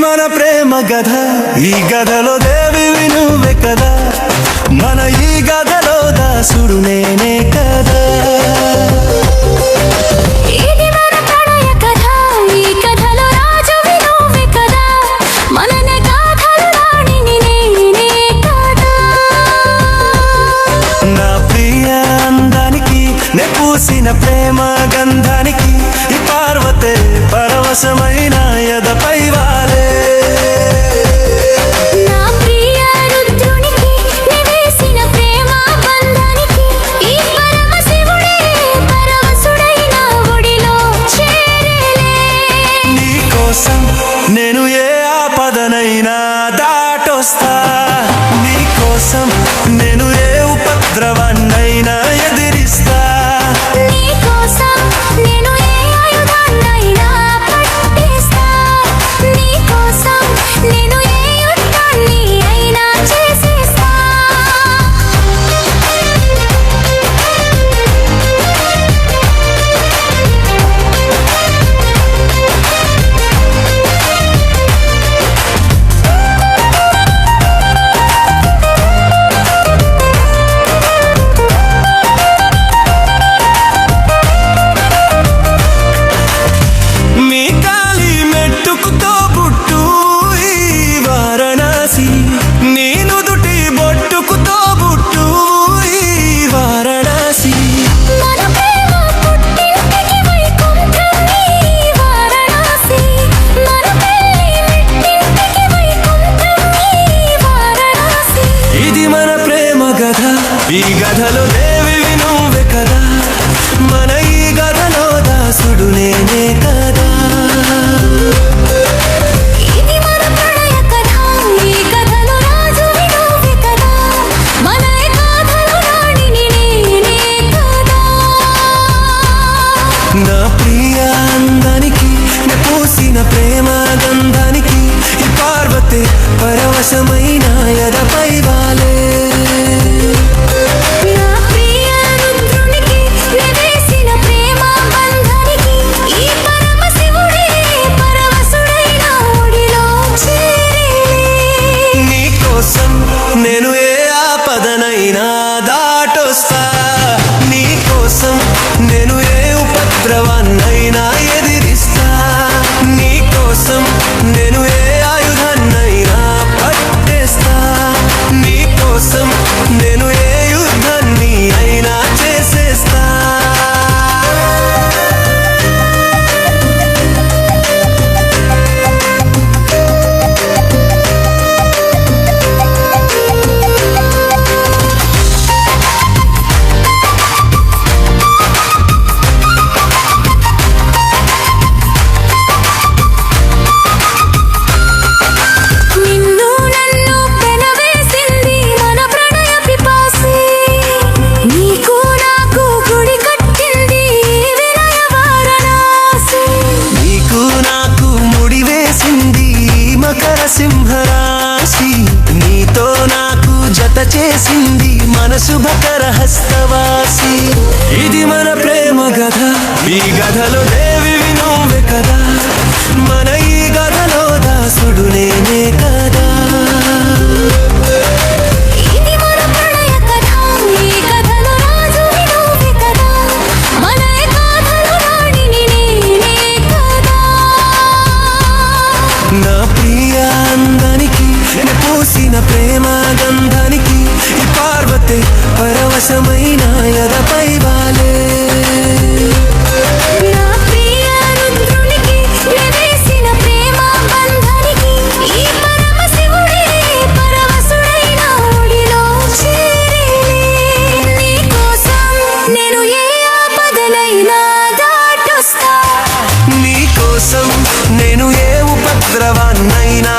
మన ప్రేమ గధ, ఈ గధలో దేవివి నువ్వే కదా, మన ఈ గధలో దాసుడు నేనే కదా. ఇది మన ప్రణయ కథ, ఈ కథలో రాజువి నువ్వే కదా, మననే గాథలు రాణిని నేనే కదా. నా ప్రియ అందానికి నే పూసిన ప్రేమ గంధానికి ఈ పార్వతే పరవశమైన ఎదపై వాలే. నా ప్రియ రుద్రునికి నే వేసిన ప్రేమ బంధానికి ఈ పరమశివుడే పరవశుడైన ఒడిలో చేరేలే. నీ కోసం నేను ఏ ఆపదనైనా దాటొస్తా, నీ కోసం నేను ఏ ఉపద్రవాన్నైనా ఎదిరిస్తా. నీ కోసం నేను ఏ ఆయుధాన్నైనా పట్టేస్తా, నీ కోసం నేను ఏ యుద్ధాన్ని అయినా చేసేస్తా. మీ కాలి మెట్టుకుతో బుట్టు ఈ వారణాసి, నీ నుదుటి బొట్టుకుతో బుట్టు ఈ వారణాసి. మన ప్రేమ పుట్టింటికి వైకుంఠం ఈ వారణాసి, మన పెళ్లి మెట్టింటికి వైకుంఠం ఈ వారణాసి. ఇది మన ప్రేమ గధ, ఈ గధలో దేవివి నువ్వే కదా, మన ఈ గధలో దాసుడు నేనే కదా. ఇది మన ప్రణయ కథ, ఈ కథలో రాజువి నువ్వే కదా, మన ఈ గాథలు రాణిని నేనే కదా. నా ప్రియ అందానికి నే పూసిన ప్రేమ గంధానికి ఈ పార్వతే పరవశమైన ఎదపై వాలే. నా ప్రియ రుద్రునికి నే వేసిన ప్రేమ బంధానికి ఈ పరమశివుడే పరవశుడైన ఒడిలో చేరేలే. నీ కోసం నేను ఏ ఆపదనైనా దాటొస్తా, నీ కోసం నేను ఏ ఉపద్రవాన్నైనా ఎదిరిస్తా. నీ కోసం నేను ఏ ఆయుధాన్నైనా పట్టేస్తా, నీ కోసం నేను ఏ యుద్ధాన్ని అయినా చేసేస్తా. నిన్ను నన్ను పెనవేసింది మన ప్రణయ పిపాసి, నీకు నాకు గుడి కట్టింది వినయ వారణాసి. నీకు నాకు ముడి వేసింది మకర సింహరాశి, నీతో నాకు జత చేసింది మనసు మకర హస్తవాసి. ఇది మన ప్రేమ గధ, ఈ గధలో దేవివి నువ్వే కదా, మన ఈ గధలో దాసుడు నేనే కదా. ఇది మన ప్రణయ కథ, ఈ కథలో రాజువి నువ్వే కదా, మన ఈ గాథలు రాణిని నేనే కదా. నా ప్రియ అందానికి నే పూసిన ప్రేమ గంధానికి ఈ పార్వతే పరవశమైన ఎదపై వాలే. నా ప్రియ రుద్రునికి నే వేసిన ప్రేమ బంధానికి ఈ పరమశివుడే పరవశుడైన ఒడిలో చేరేలే. నీ కోసం నేను ఏ ఆపదనైనా దాటొస్తా, నీ కోసం నేను ఏ ఉపద్రవాన్నైనా